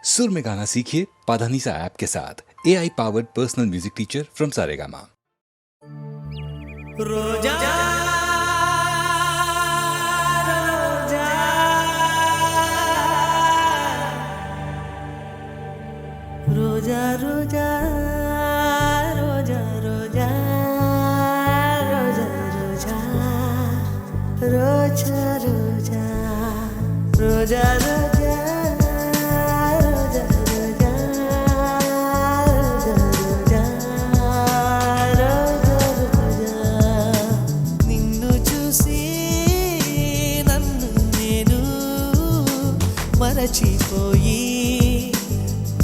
सुर में गाना सीखिए पाधानीसा ऐप के साथ AI powered personal music teacher from Saregama. रोजा रोजा रोजा रोजा रोजा रोजा रोजा रोजा रोजा रोजा रोजा మరచిపోయి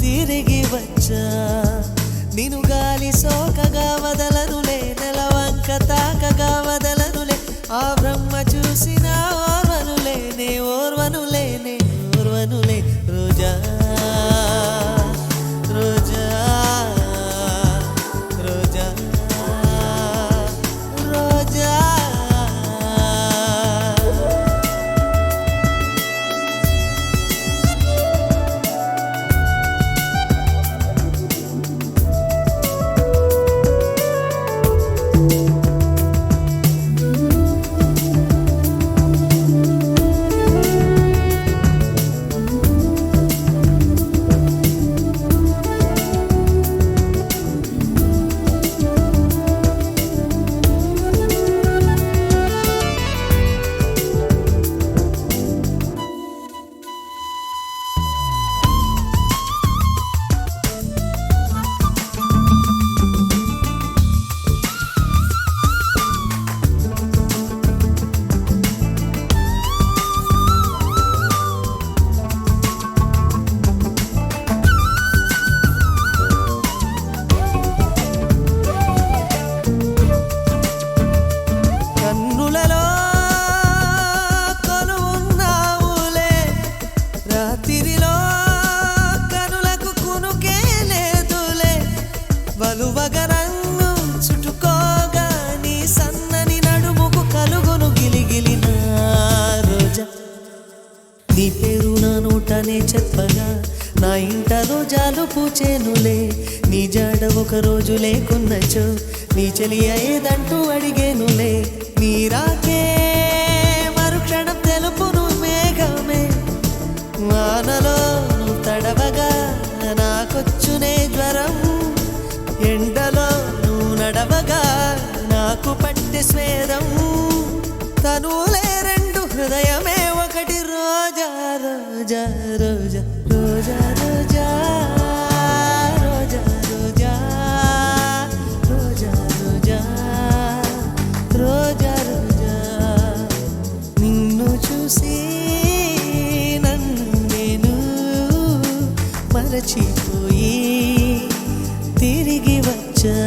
తిరిగి వచ్చా నిన్ను గాలి సోకగా వదలనులే నెలవంక తాకగా వదలనులే ఆ బ్రహ్మ చూసిన ఓర్వనులేనే ఓర్వనులేనే ఓర్వనులే రోజా రోజా రోజా రోజా వలువగరన్ను చుట్టుకోగా నీ సన్నని నడుముకు కలుగును గిలిగిలిన రోజా నీ పేరు నా నోటనే చెప్పగా నా ఇంట రోజాలు పూచేనులే నీ జాడ ఒక రోజు లేకున్నచో నీ చెలియ ఏదంటూ అడిగేనులే నీ రాకే మరుక్షణం తెలుపును మేఘమే వానలో నువ్వు తడవగా నాకొచ్చునే జ్వరం ఎండలో నువ్వు నడవగా నాకు పట్టి స్వేదం తనులే రెండు హృదయమే ఒకటి రోజా రోజా రోజా రోజా రోజా రోజా రోజా రోజా రోజా రోజా రోజా నిన్ను చూసి నన్ను నేను మరచిపోయి తిరిగి వచ్చా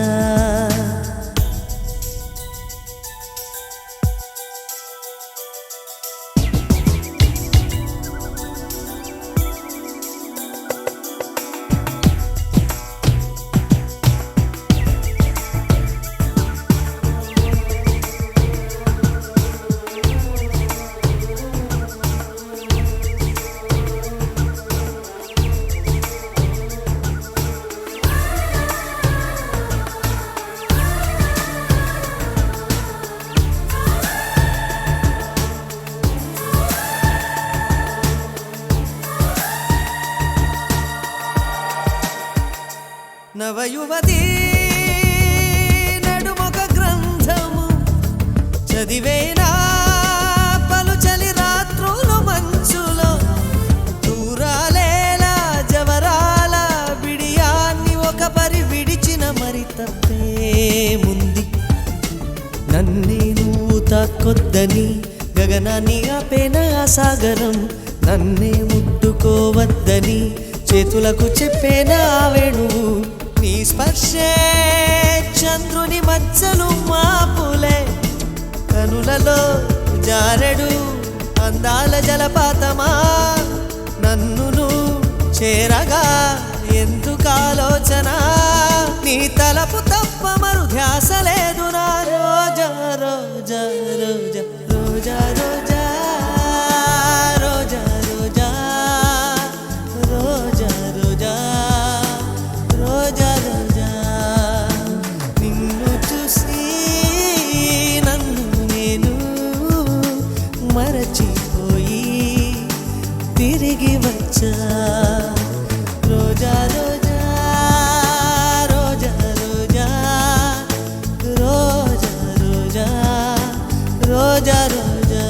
నవయువతి నడుమొక గ్రంథము చదివేనా పలుచలి రాత్రులు మంచులో దూరాలేలా జవరాల బిడియాన్ని ఒక పరి విడిచిన మరి తప్పేముంది నన్నే నువ్వు తాకొద్దని గగనాన్ని ఆపేన ఆ సాగరం నన్నే ముట్టుకోవద్దని చేతులకు చెప్పేనా ఆ వేణువు నీ స్పర్శే చంద్రుని మచ్చలు మాపులే కనులలో జారెడు అందాల జలపాతమా నన్ను చేరగా ఎందుకు ఆలోచన నీ తలపు తప్ప మరు ధ్యాస లేదు నా రోజా రోజా రోజా రోజా రోజా రోజా రోజా రోజా రోజా రోజా రోజా రోజా రోజా రోజా రోజా రోజా రోజా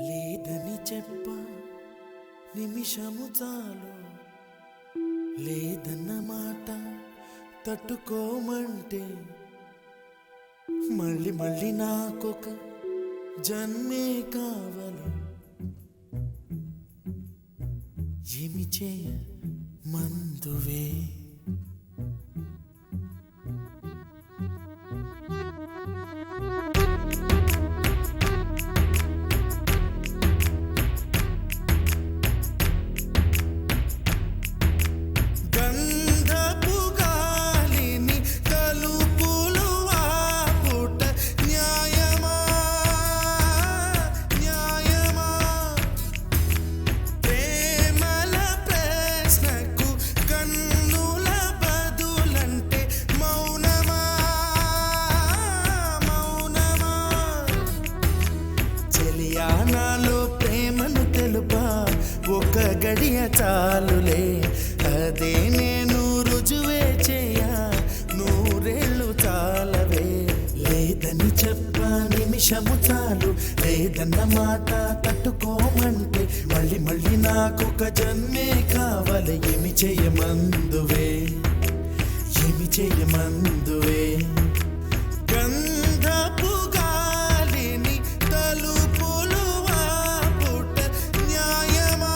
లేదని చెప్ప నిమిషము చాలు లేదన్న మాట తట్టుకోమంటే మళ్ళీ మళ్ళీ నాకొక జన్మే కావాలి ఏమి చేయ మందువే ఒక గడియ చాలులే అదే నేను రుజువే చేయ నూరేళ్ళు చాలవే లేదని చెప్ప నిమిషము చాలు లేదన్న మాట తట్టుకోమంటే మళ్ళీ మళ్ళీ నాకొక జన్మే కావాలి ఏమి చేయమందువే ఏమి చేయమందువే గంధపు గాలిని తలుపులు ఆపుట న్యాయమా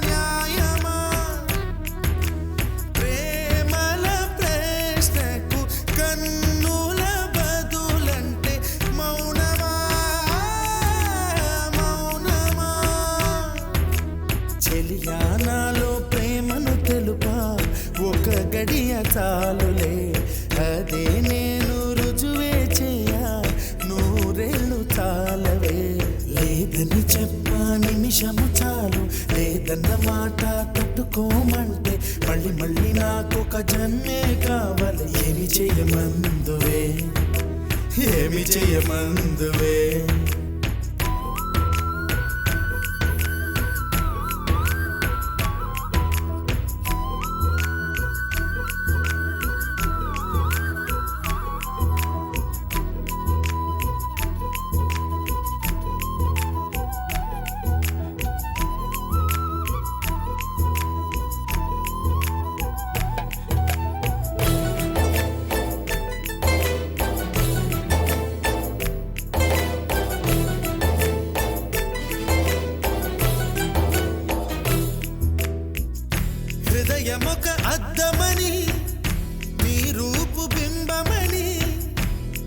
న్యాయమా ప్రేమల ప్రశ్నకు కన్నుల బదులంటే మౌనమా మౌనమా చెలియా నాలో ప్రేమను తెలుపా ఒక గడియ చాలులే అదే నేను రుజువే చేయ నూరేళ్ళు చాలవే లేదని చెప్ప నిమిషము చాలు లేదన్న మాట తట్టుకోమంటే మళ్ళీ మళ్ళీ నాకొక జన్మే కావాలి ఏమి చేయమందువే ఏమి చేయమందువే హృదయమొక అద్దమని నీ రూపు బింబమని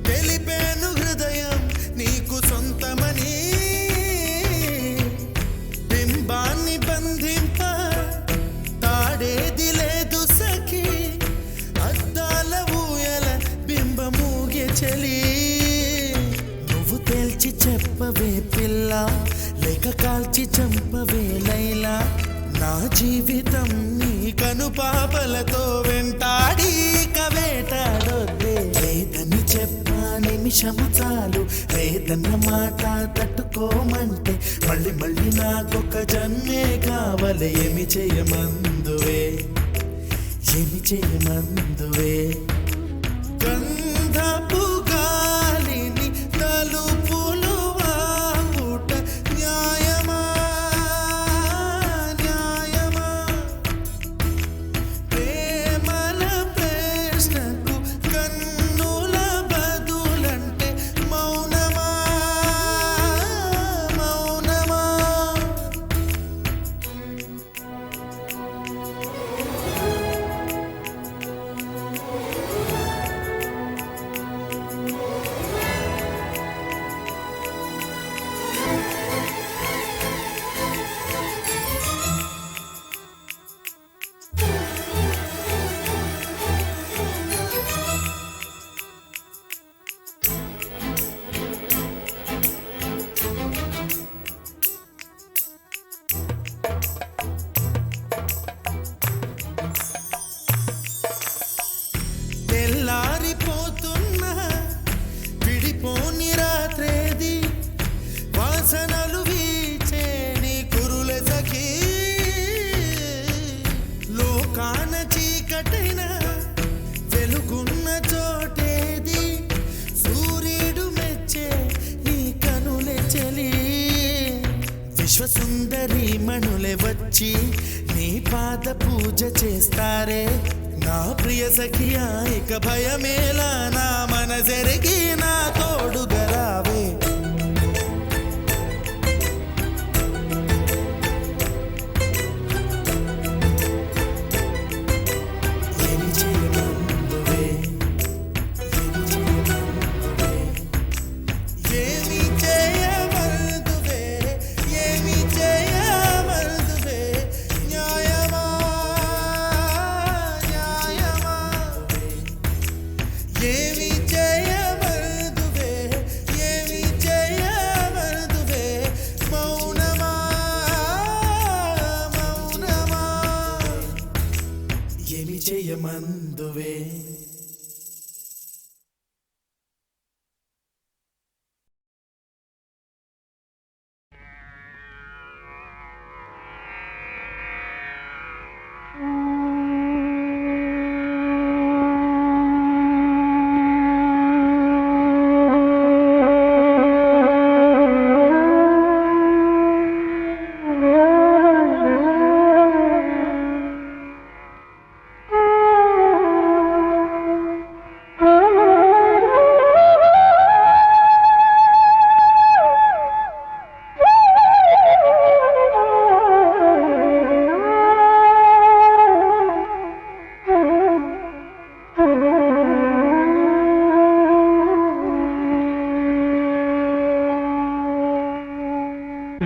తెలిపేను హృదయం నీకు సొంతమని బింబాన్ని బంధింప తాడేది లేదు సఖి అద్దాల ఊయల బింబమూగే చలి నువ్వు తేల్చి చెప్పవే పిల్ల లేక కాల్చి చంపవే లైలా నా జీవితం నీ కనుపాపలతో వెంటాడి కవేటాడొద్దే లేదని చెప్ప నిమిషము చాలు లేదన్న మాట తట్టుకోమంటే మళ్ళీ మళ్ళీ నాకొక జన్మే కావాలి ఏమి చేయమందువే ఏమి చేయమందువే గంధపు గాలిని తలుపులు ఆపుట న్యాయమా న్యాయమా ప్రేమల ప్రశ్నకు కన్నుల బదులంటే మౌనమా మౌనమా నీ పాద పూజ చేస్తారే నా ప్రియ సఖియా ఇక భయమేలా నా మనసెరిగి నా తోడుగా రావే ఏమి చేయమందువే ఏమి చేయమందువే ఏమి చేయమందువే న్యాయమా న్యాయమా ఏమి చేయమందువే ఏమి చేయమందువే మౌనమా మౌనమా ఏమి చేయమందువే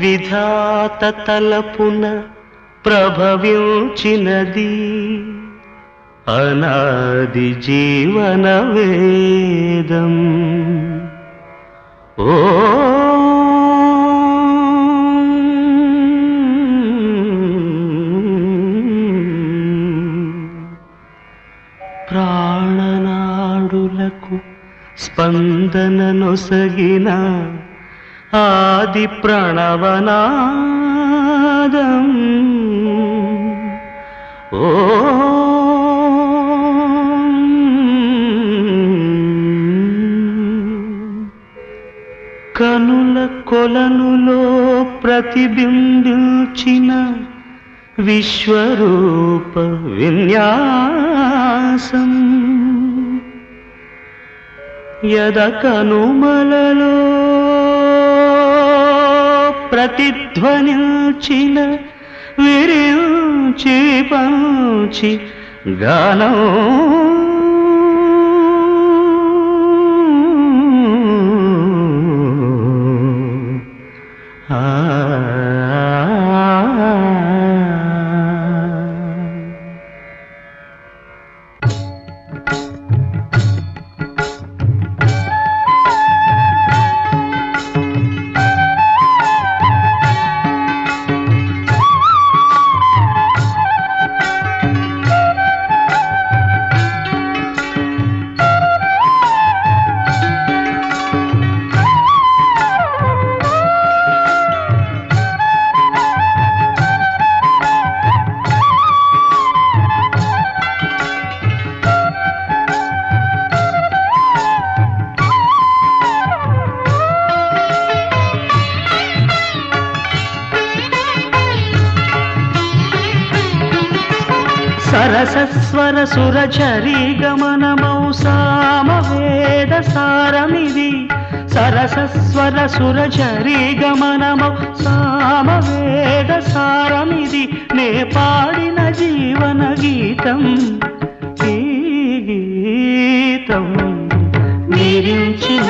విధాత తలపున ప్రభవించినది అనాది జీవన వేదం. ఓ ప్రాణనాడులకు స్పందన నొసగిన ఆది ప్రణవనాదం. ఓ కనుల కొలనులో ప్రతిబింబించిన విశ్వరూప విన్యాసం. యద కనుమలలో ప్రతిధ్వనించిన విరించి పంచి గానం. సరసస్వర సురచరీ గమనమౌ సామవేద సారమిది. సరసస్వర సురచరీ గమనమౌ సామవేద సారమిది. నే పాడిన జీవన గీతం ఈ గీతం. నిరించిన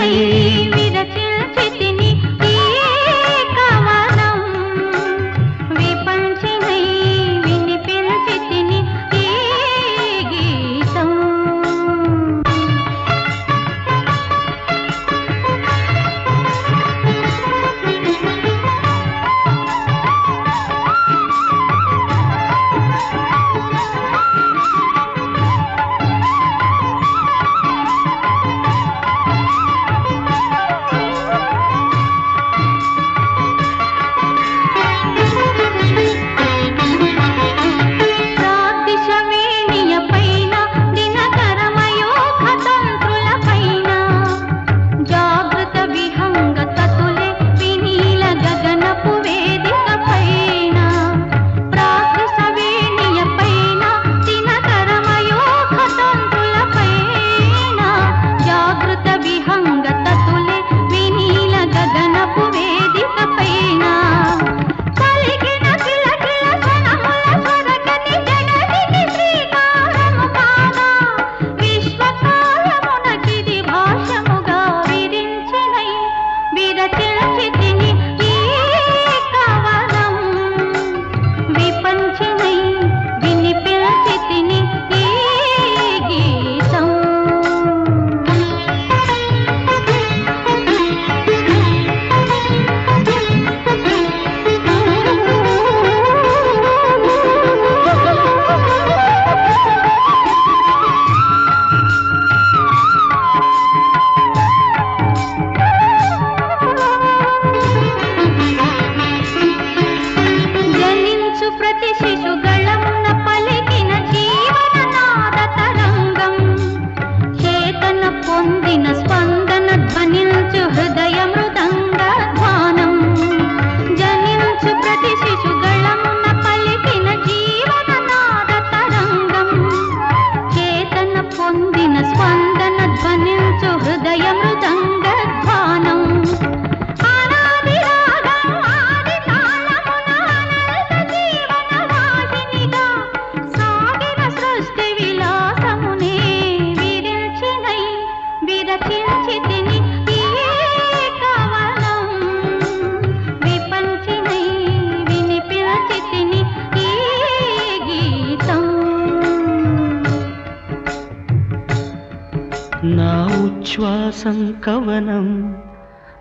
ఉచ్ఛ్వాసం కవనం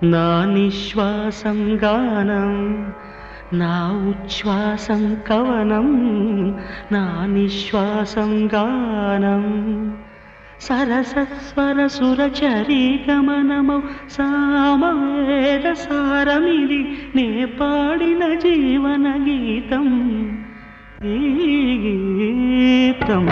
నా నిశ్వాసం గానం నా ఉచ్ఛ్వాసం కవనం నా నిశ్వాసం గానం సరసస్వర సురచరీ గమనమౌ సామవేద సారమిది నే పాడిన జీవన గీతం ఈ గీతం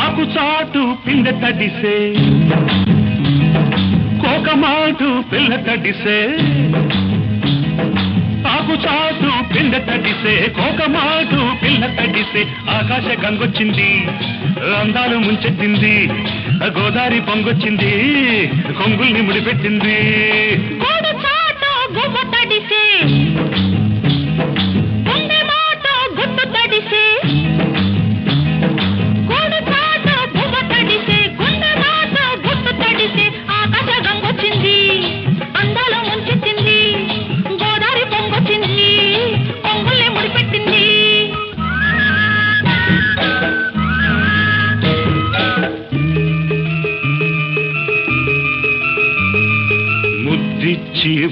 ఆకు చాటు పిందె తడిసే కోకమాటు పిల్ల తడిసే ఆకు చాటు పిందె తడిసే కోకమాటు పిల్ల తడిసే ఆకాశ గంగొచ్చింది అందాలు ముంచెత్తింది గోదావరి పొంగొచ్చింది కొంగుల్ని ముడిపెట్టింది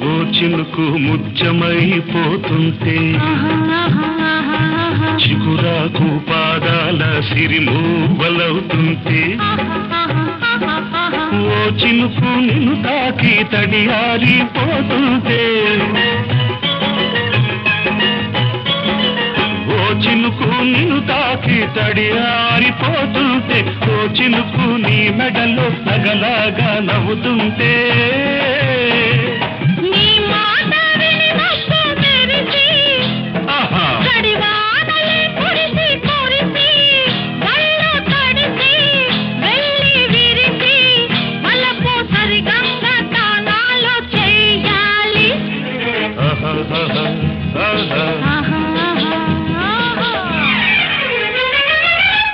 ఓ చినుకు ముచ్చమైపోతుంటే చిగురాకు పాదాల సిరిమూవలవుతుంటే ఓ చినుకు నిన్ను తాకి తడియారిపోతుంటే ఓ చినుకు నిన్ను తాకి తడియారిపోతుంటే ఓ చినుకు నీ మెడలో నగలాగా నవ్వుతుంటే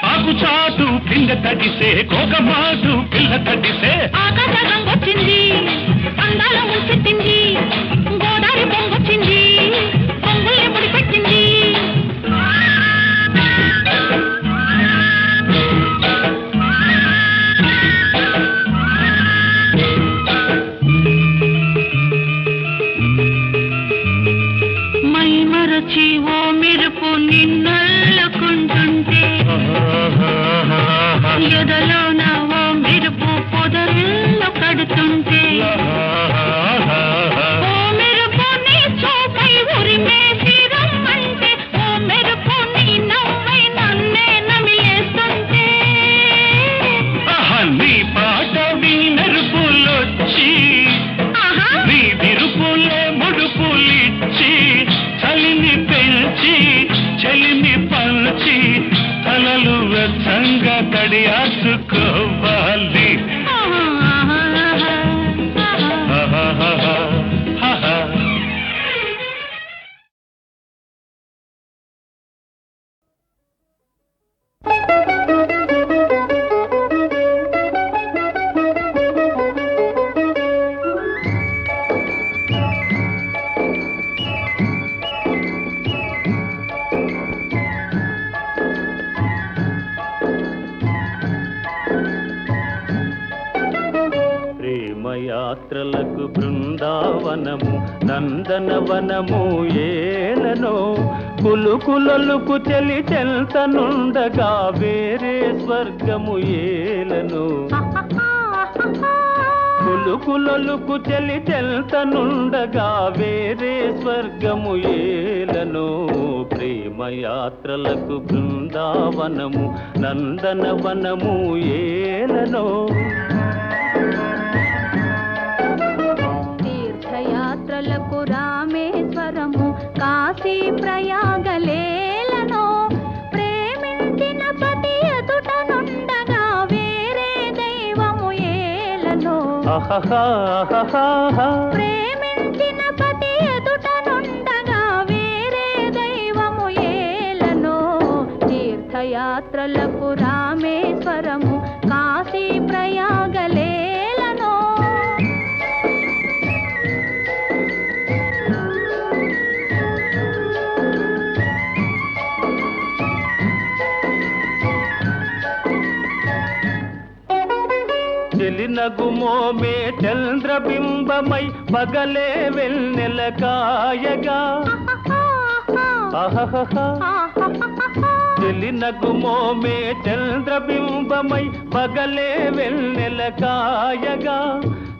ఆకుచాటు పిందె తడిసే కోకమాటు పిల్ల తడిసే ఆకాశం వచ్చింది అందాల ముంచెత్తింది గోదావరి పొంగొచ్చింది పొంగుల్ని ముడిపెట్టింది మై మరచి ఓ మెరుపు నిన్నల్లుకుంటుంటే ఎదలోన ఓ మెరుపు పొదరిల్లు కడుతుంటే ఓ మెరుపు నీ చూపై ఉరిమేసి రమ్మంటే ఓ మెరుపు నీ నవ్వై నన్నే నమిలేస్తుంటే నీ పాట నీ మెరుపులొచ్చి నీ విరుపులే ముడుపులిచ్చి చలిని పెంచి చలిని పంచి తలలు వెచ్చంగా తడియాసుకోవాలి యాత్రలకు బృందావనము నందనవనము ఏలనో కులుకులలుకు తెలి తెల్తనుండగా వేరే స్వర్గము ఏలను కులుకులొలుకు చెలి చెల్తనుండగా వేరే స్వర్గము ఏలను ప్రేమయాత్రలకు బృందావనము నందనవనము ఏలను తీర్థయాత్రలకు రామేశ్వరము కాశీ ప్రయాగలేలను ప్రేమించిన పతి ఎదుట నుండగా వేరే దైవము ఏలను ప్రేమించిన పతి ఎదుట నుండగా వేరే దైవము ఏలను తీర్థయాత్రలకు రామేశ్వరము కాశీ ప్రయాగలేలను చెలినగుమోమే చంద్రబింబమై పగలే వెన్నెల కాయగా చెలినగుమోమే చంద్రబింబమై పగలే వెన్నెల కాయగా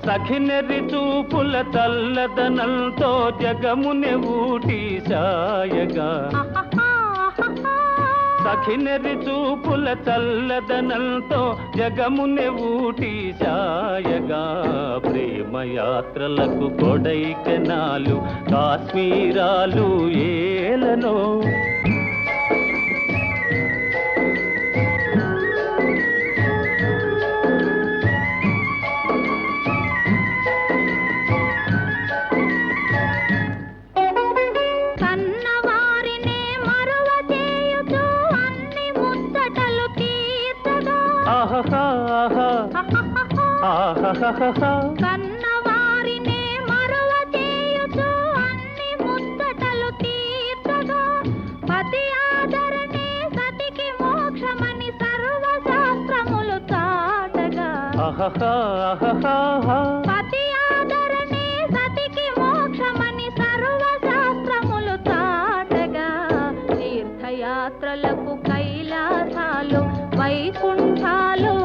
సఖినెరి చూపుల తల్లదనంతో జగముని ఊటి సాయగా సఖినెరి చూపుల చల్లదనంతో జగముని ఊటి సాయగా ప్రేమయాత్రలకు కొడైకెనాలు కాశ్మీరాలు ఏలను కన్నవారినే మరువ చేయుచు అన్ని ముచ్చటలు తీర్చగా పతి ఆదరణే సతికి మోక్షమని సర్వశాస్త్రములు చాటగా పతి ఆదరణే సతికి మోక్షమని సర్వశాస్త్రములు చాటగా తీర్థయాత్రలకు కైలాసాలు వైకుంఠాలు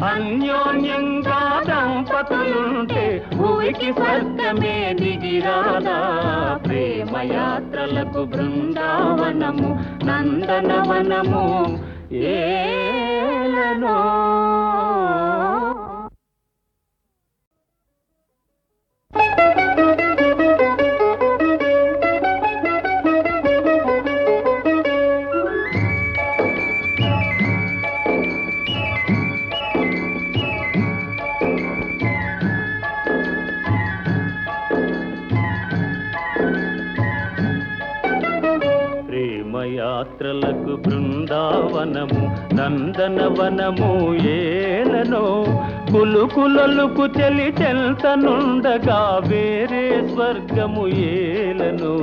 అన్యోన్యంగా దంపతులుంటే భూమికి స్వర్గమే దిగిరాదా ప్రేమయాత్రలకు బృందావనము నందనవనము ఏలనో యాత్రలకు బృందావనము నందనవనము ఏలనో కులుకులొలుకు చెలి చెల్తనుండగా వేరే స్వర్గము ఏలను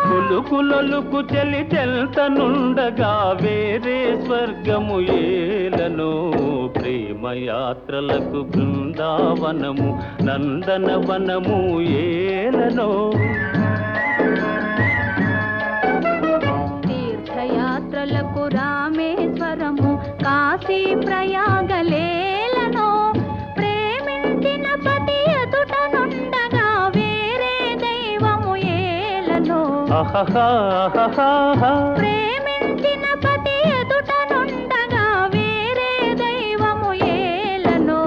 కులుకులొలుకు చెలి చెల్తనుండగా వేరే స్వర్గము ఏలను ప్రేమయాత్రలకు బృందావనము నందనవనము ఏలను తీర్థయాత్రలకు రామేశ్వరము కాశీ ప్రయాగలేలను ప్రేమించిన పతి ఎదుట నుండగా వేరే దైవము ఏలను ప్రేమించిన పతి ఎదుట నుండగా వేరే దైవము ఏలను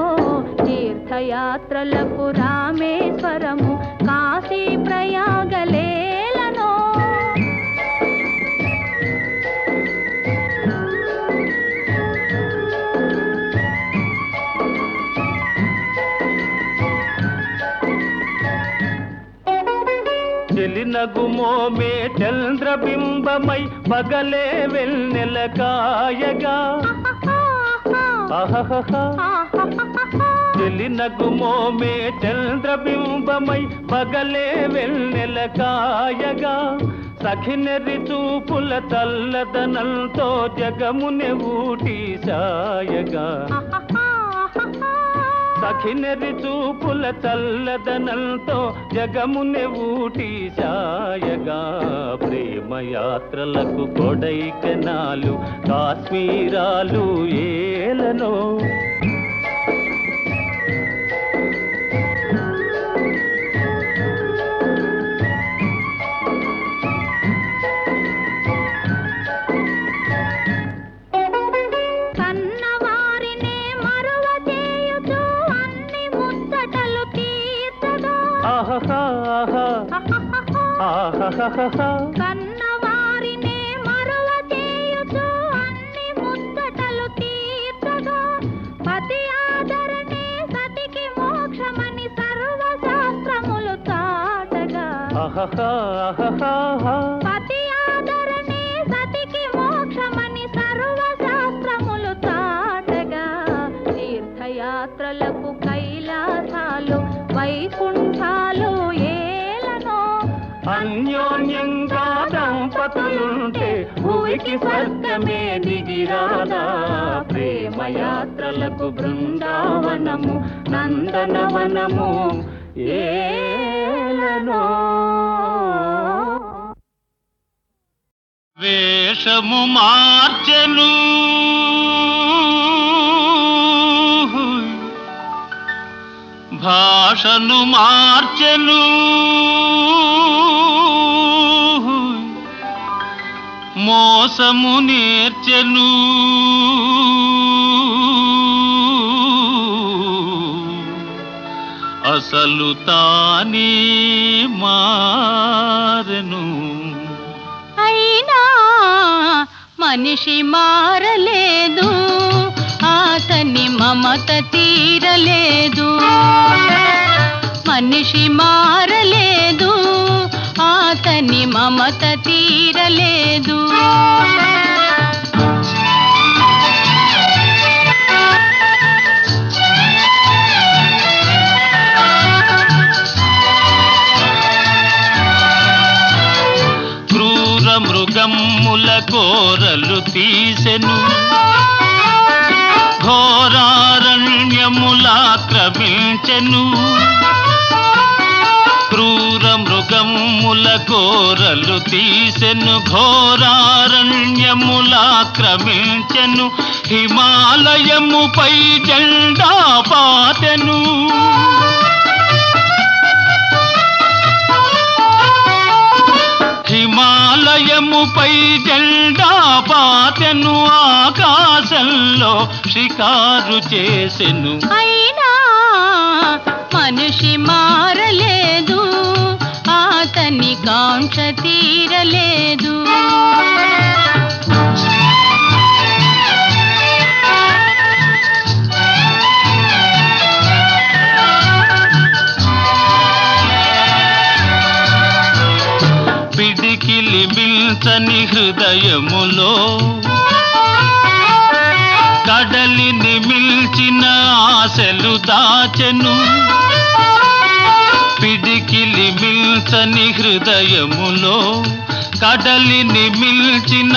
తీర్థయాత్రలకు రామేశ్వరము కాశీ ప్రయాగలేలను చెలినగుమోమే చంద్రబింబమై పగలే వెన్నెల కాయగా చెలినగుమోమే చంద్రబింబమై పగలే వెన్నెల కాయగా సఖినెరి చూపుల తల్లదనంతో జగముని ఊటి సాయగా సఖినెరి చూపుల చల్లదనంతో జగముని ఊటి సాయగా ప్రేమయాత్రలకు కొడైకెనాలు కాశ్మీరాలు ఏలనో కన్నవారినే మరువ చేయుచు అన్ని ముచ్చటలు తీర్చగా పతి ఆదరణే సతికి మోక్షమని సర్వశాస్త్రములు చాటగా పతి ఆదరణే సతికి మోక్షమని సర్వశాస్త్రములు చాటగా తీర్థయాత్రలకు కైలాసాలు వైకుంఠాలు ఏలనో అన్యోన్యంగా దంపతులుంటే భూమికి స్వర్గమే దిగిరాదా ప్రేమయాత్రలకు బృందావనము నందనవనము ఏలనో వేషము మార్చెను భాషను మార్చెను మోసము నేర్చెను అసలు తానే మారెను. అయినా మనిషి మారలేదు అతని మమత తీరలేదు మనిషి మారలేదు అతని మమత తీరలేదు క్రూర మృగమ్ముల కోరలు తీసెను ఘోరారణ్యములాక్రమించెను క్రూర మృగమ్ముల కోరలు తీసెను ఘోరారణ్యములాక్రమించెను హిమాలయముపై జెండా పాతెను హిమాలయముపై జెండా పాతెను ఆకాశంలో షికారు చేసెను. అయినా మనిషి మారలేదు అతని కాంక్ష తీరలేదు పిడికిలి మిల్చని హృదయములో కడలిని మిల్చిన ఆశలు దాచెను పిడికిలి మిల్చని హృదయములో కడలిని మిల్చిన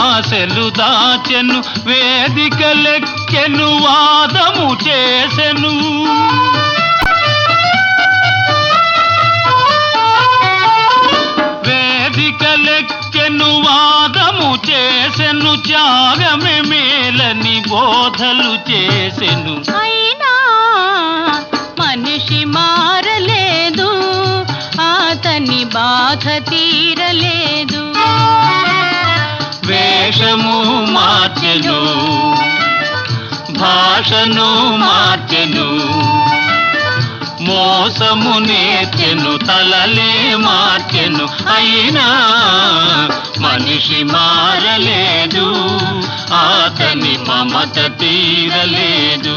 ఆశలు దాచెను వేదికలెక్కెను వాదము చేసెను వేదికలెక్కెను వాదము చేసెను త్యాగమే మేలని బోధలు చేసెను. అయినా మనిషి మారలేదు అతని బాధ తీరలేదు వేషము మార్చెను భాషను మార్చెను మోసము నేర్చెను తలలే మార్చెను అయినా మనిషి మారలేదు అతని మమత తీరలేదు